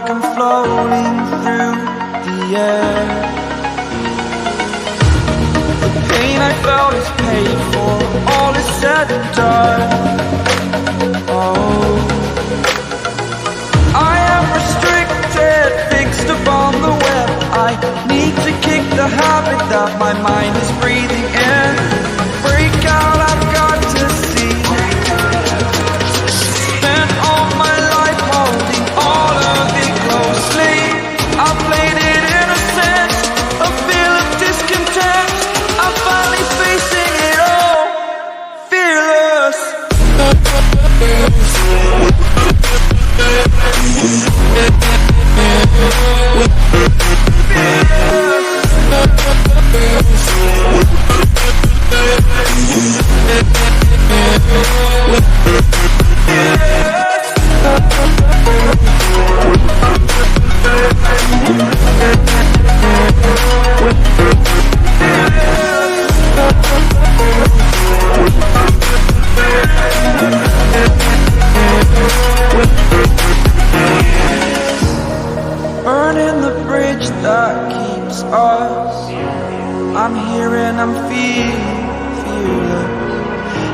like I'm floating through the air. The pain I felt is paid for, all is said and done. Oh, I am restricted, fixed upon the web. I need to kick the habit that my mind is breathing in. Break out, I've got to see. Spent all my life holding all of it closely. I played it innocent, a feel of discontent. I'm finally facing it all, fearless. Burning the bridge that keeps us. I'm here and I'm feeling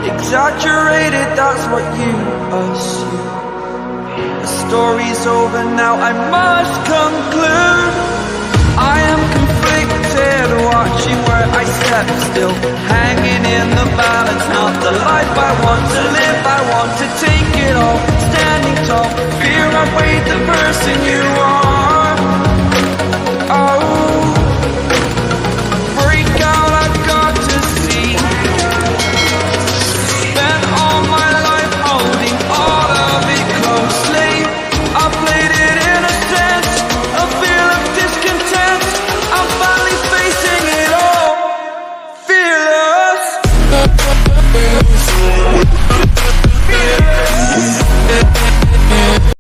exaggerated, that's what you assume. The story's over now, I must conclude. I am conflicted, watching where I step still, hanging in the balance. Not the life I want to live, I want to take it all. Standing tall, fear I weighed the person you